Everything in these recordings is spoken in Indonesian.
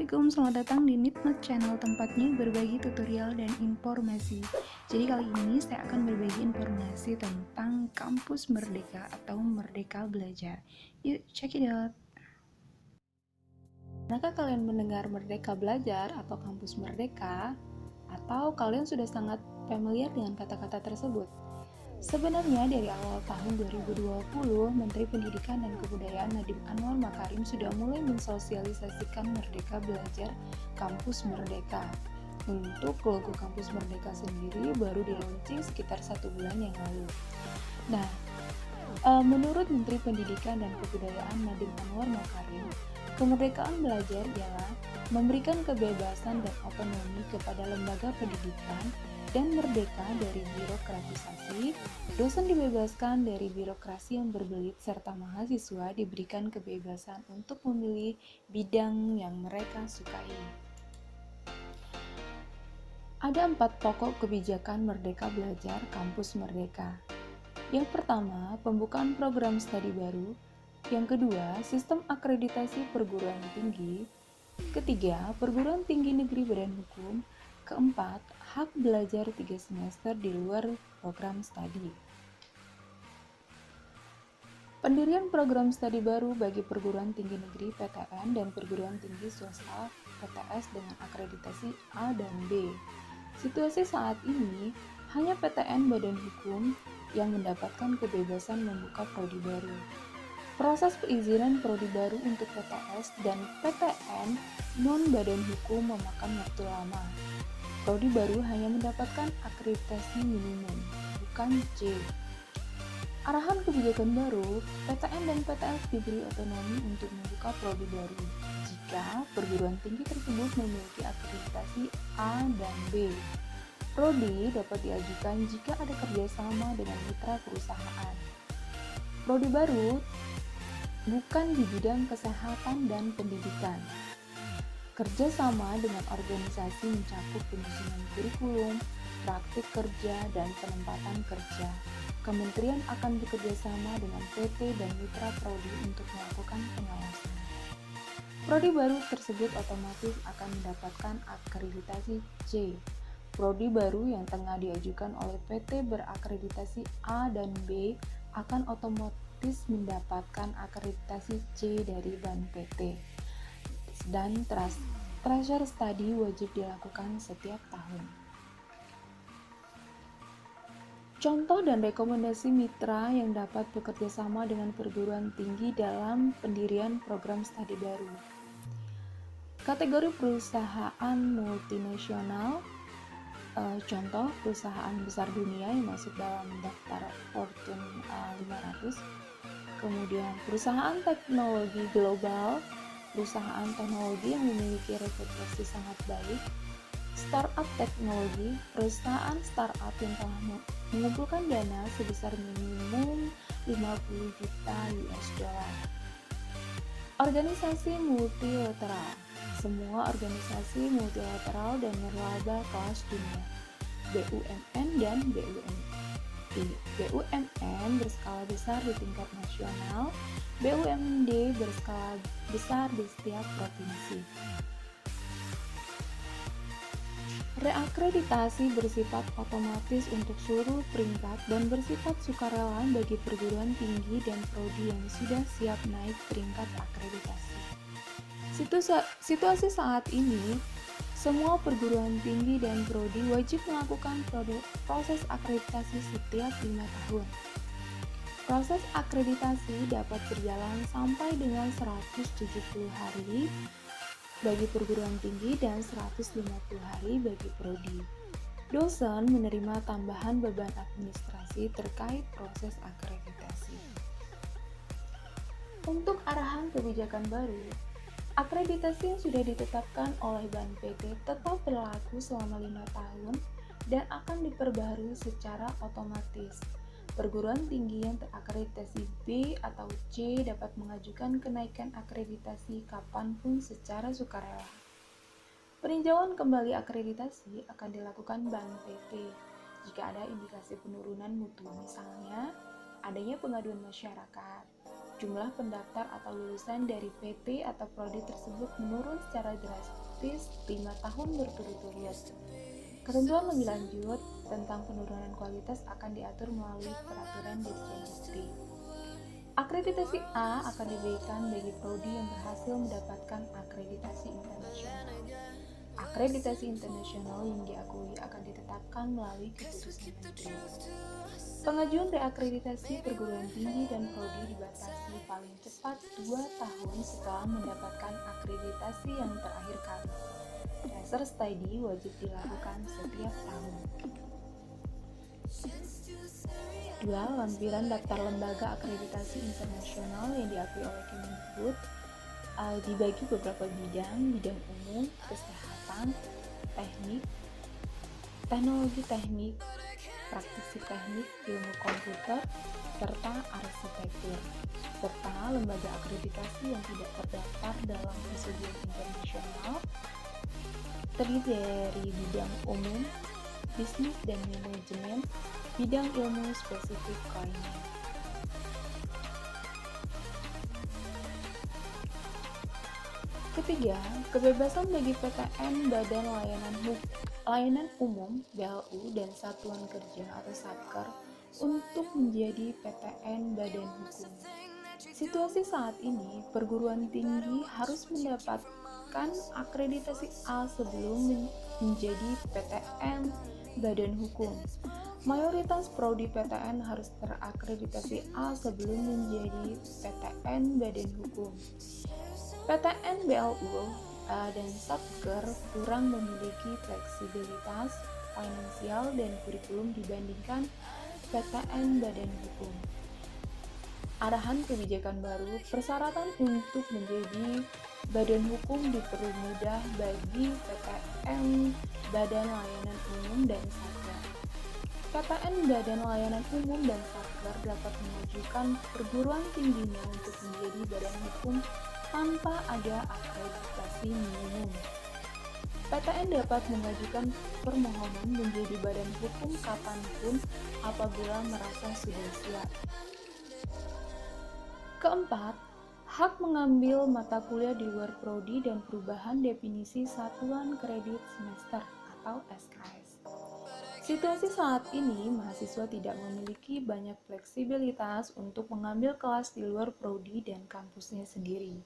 Assalamualaikum, selamat datang di Nitmat Channel, tempatnya berbagi tutorial dan informasi. Jadi kali ini saya akan berbagi informasi tentang Kampus Merdeka atau Merdeka Belajar. Yuk, check it out. Pernahkah kalian mendengar Merdeka Belajar atau Kampus Merdeka? Atau kalian sudah sangat familiar dengan kata-kata tersebut? Sebenarnya dari awal tahun 2020, Menteri Pendidikan dan Kebudayaan Nadiem Anwar Makarim sudah mulai mensosialisasikan Merdeka Belajar Kampus Merdeka. Untuk logo Kampus Merdeka sendiri baru di-launching sekitar 1 bulan yang lalu. Nah, menurut Menteri Pendidikan dan Kebudayaan Nadiem Anwar Makarim, kemerdekaan belajar ialah memberikan kebebasan dan otonomi kepada lembaga pendidikan dan merdeka dari birokratisasi, dosen dibebaskan dari birokrasi yang berbelit, serta mahasiswa diberikan kebebasan untuk memilih bidang yang mereka sukai. Ada 4 pokok kebijakan Merdeka Belajar Kampus Merdeka. Yang pertama, pembukaan program studi baru. Yang kedua, sistem akreditasi perguruan tinggi. Ketiga, perguruan tinggi negeri badan hukum. Keempat, hak belajar 3 semester di luar program studi. Pendirian program studi baru bagi perguruan tinggi negeri PTN dan perguruan tinggi swasta PTS dengan akreditasi A dan B. Situasi saat ini, hanya PTN badan hukum yang mendapatkan kebebasan membuka prodi baru. Proses perizinan prodi baru untuk PTS dan PTN non-badan hukum memakan waktu lama. Prodi baru hanya mendapatkan akreditasi minimum, bukan C. Arahan kebijakan baru, PTN dan PTS diberi otonomi untuk membuka prodi baru jika perguruan tinggi tersebut memiliki akreditasi A dan B. Prodi dapat diajukan jika ada kerjasama dengan mitra perusahaan. Prodi baru bukan di bidang kesehatan dan pendidikan. Kerjasama dengan organisasi mencakup penyusunan kurikulum, praktik kerja, dan penempatan kerja. Kementerian akan bekerjasama dengan PT dan mitra prodi untuk melakukan pengawasan. Prodi baru tersebut otomatis akan mendapatkan akreditasi C. Prodi baru yang tengah diajukan oleh PT berakreditasi A dan B akan otomatis mendapatkan akreditasi C dari Ban PT. Dan tracer study wajib dilakukan setiap tahun. Contoh dan rekomendasi mitra yang dapat bekerja sama dengan perguruan tinggi dalam pendirian program studi baru. Kategori perusahaan multinasional, contoh perusahaan besar dunia yang masuk dalam daftar Fortune 500. Kemudian perusahaan teknologi global, perusahaan teknologi yang memiliki reputasi sangat baik. Startup teknologi, perusahaan startup yang telah mengumpulkan dana sebesar minimum 50 juta US dollar. Organisasi multilateral, semua organisasi multilateral dan nirlaba kelas dunia, BUMN dan BUMD. BUMN berskala besar di tingkat nasional, BUMD berskala besar di setiap provinsi. Reakreditasi bersifat otomatis untuk seluruh peringkat dan bersifat sukarela bagi perguruan tinggi dan prodi yang sudah siap naik peringkat akreditasi. Situasi saat ini, semua perguruan tinggi dan prodi wajib melakukan proses akreditasi setiap 5 tahun. Proses akreditasi dapat berjalan sampai dengan 170 hari bagi perguruan tinggi dan 150 hari bagi prodi. Dosen menerima tambahan beban administrasi terkait proses akreditasi. Untuk arahan kebijakan baru, akreditasi yang sudah ditetapkan oleh Ban PT tetap berlaku selama 5 tahun dan akan diperbaharui secara otomatis. Perguruan tinggi yang terakreditasi B atau C dapat mengajukan kenaikan akreditasi kapanpun secara sukarela. Peninjauan kembali akreditasi akan dilakukan Ban PT jika ada indikasi penurunan mutu, misalnya adanya pengaduan masyarakat, jumlah pendaftar atau lulusan dari PT atau prodi tersebut menurun secara drastis 5 tahun berturut-turut. Ketentuan lebih lanjut tentang penurunan kualitas akan diatur melalui peraturan Dirjen Dikti. Akreditasi A akan diberikan bagi prodi yang berhasil mendapatkan akreditasi internasional. Akreditasi internasional yang diakui akan ditetapkan melalui keputusan Menteri. Pengajuan reakreditasi perguruan tinggi dan prodi dibatasi paling cepat 2 tahun setelah mendapatkan akreditasi yang terakhir kali. Tracer study wajib dilakukan setiap tahun. 2. Lampiran daftar lembaga akreditasi internasional yang diakui oleh Kemendikbud dibagi beberapa bidang umum, kesehatan, teknik, teknologi teknik, praktisi teknik, ilmu komputer, serta arsitektur, serta lembaga akreditasi yang tidak terdaftar dalam persetujuan internasional terdiri dari bidang umum, bisnis dan manajemen, bidang ilmu spesifik lainnya. Ketiga, kebebasan bagi PTN, Badan Layanan Umum (BLU) dan Satuan Kerja atau Satker untuk menjadi PTN Badan Hukum. Situasi saat ini, perguruan tinggi harus mendapatkan akreditasi A sebelum menjadi PTN Badan Hukum. Mayoritas prodi PTN harus terakreditasi A sebelum menjadi PTN Badan Hukum. PTN BLU dan Satker kurang memiliki fleksibilitas finansial dan kurikulum dibandingkan PTN Badan Hukum. Arahan kebijakan baru, persyaratan untuk menjadi badan hukum dipermudah bagi PTN Badan Layanan Umum dan Satker. PTN Badan Layanan Umum dan Satker dapat mengajukan perguruan tingginya untuk menjadi badan hukum tanpa ada akreditasi minimum. PTN dapat mengajukan permohonan menjadi badan hukum kapanpun apabila merasa sudah siap. Keempat, hak mengambil mata kuliah di luar prodi dan perubahan definisi satuan kredit semester atau SKS. Situasi saat ini, mahasiswa tidak memiliki banyak fleksibilitas untuk mengambil kelas di luar prodi dan kampusnya sendiri.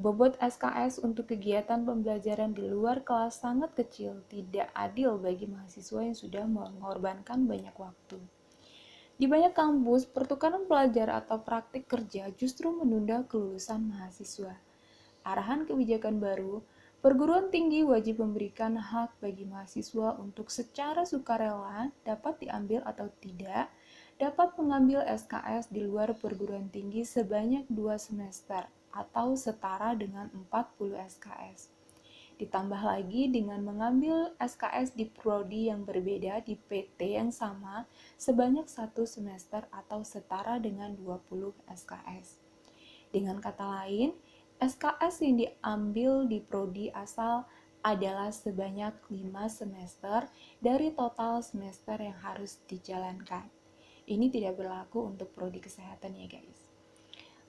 Bobot SKS untuk kegiatan pembelajaran di luar kelas sangat kecil, tidak adil bagi mahasiswa yang sudah mengorbankan banyak waktu. Di banyak kampus, pertukaran pelajar atau praktik kerja justru menunda kelulusan mahasiswa. Arahan kebijakan baru, perguruan tinggi wajib memberikan hak bagi mahasiswa untuk secara sukarela dapat diambil atau tidak, dapat mengambil SKS di luar perguruan tinggi sebanyak 2 semester atau setara dengan 40 SKS. Ditambah lagi dengan mengambil SKS di prodi yang berbeda di PT yang sama sebanyak 1 semester atau setara dengan 20 SKS. Dengan kata lain, SKS yang diambil di prodi asal adalah sebanyak 5 semester dari total semester yang harus dijalankan. Ini tidak berlaku untuk prodi kesehatan ya guys.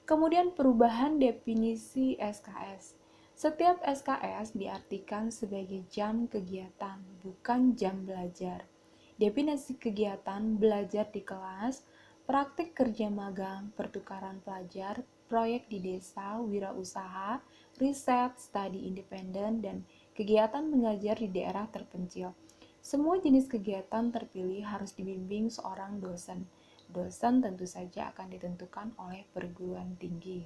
Kemudian perubahan definisi SKS. Setiap SKS diartikan sebagai jam kegiatan, bukan jam belajar. Definisi kegiatan belajar di kelas, praktik kerja magang, pertukaran pelajar, proyek di desa, wirausaha, riset, studi independen, dan kegiatan mengajar di daerah terpencil. Semua jenis kegiatan terpilih harus dibimbing seorang dosen. Dosen tentu saja akan ditentukan oleh perguruan tinggi.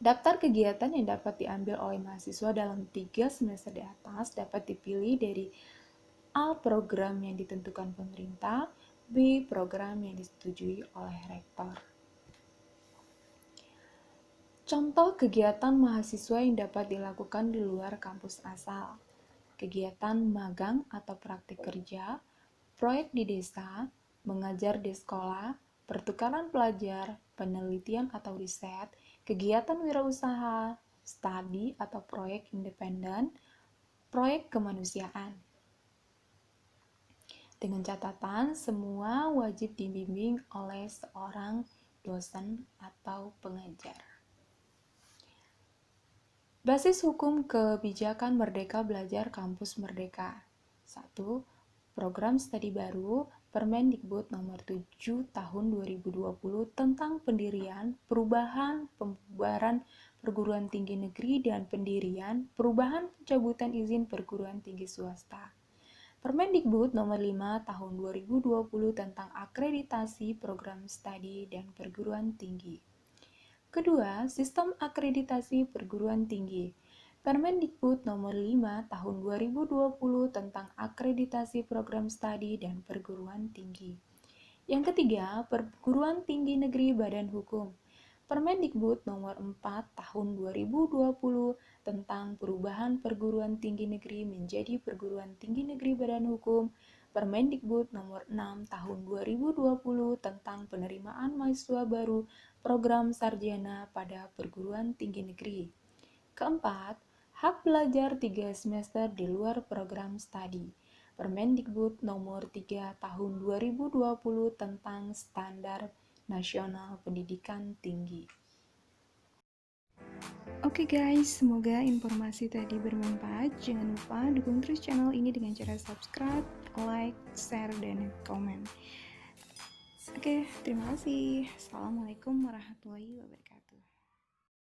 Daftar kegiatan yang dapat diambil oleh mahasiswa dalam 3 semester di atas dapat dipilih dari A. Program yang ditentukan pemerintah, B. Program yang disetujui oleh rektor. Contoh kegiatan mahasiswa yang dapat dilakukan di luar kampus asal. Kegiatan magang atau praktik kerja, proyek di desa, mengajar di sekolah, pertukaran pelajar, penelitian atau riset, kegiatan wirausaha, studi atau proyek independen, proyek kemanusiaan. Dengan catatan, semua wajib dibimbing oleh seorang dosen atau pengajar. Basis hukum kebijakan Merdeka Belajar Kampus Merdeka. 1. Program studi baru Permendikbud nomor 7 tahun 2020 tentang pendirian, perubahan, pembubaran perguruan tinggi negeri dan pendirian, perubahan pencabutan izin perguruan tinggi swasta. Permendikbud nomor 5 tahun 2020 tentang akreditasi program studi dan perguruan tinggi. Kedua, sistem akreditasi perguruan tinggi. Permendikbud nomor 5 tahun 2020 tentang akreditasi program studi dan perguruan tinggi. Yang ketiga, perguruan tinggi negeri badan hukum. Permendikbud nomor 4 tahun 2020 tentang perubahan perguruan tinggi negeri menjadi perguruan tinggi negeri badan hukum. Permendikbud nomor 6 tahun 2020 tentang penerimaan mahasiswa baru program sarjana pada perguruan tinggi negeri. Keempat, hak belajar 3 semester di luar program studi. Permendikbud nomor 3 tahun 2020 tentang standar nasional pendidikan tinggi. Oke guys, semoga informasi tadi bermanfaat. Jangan lupa dukung terus channel ini dengan cara subscribe, like, share, dan komen. Oke, terima kasih. Assalamualaikum warahmatullahi wabarakatuh.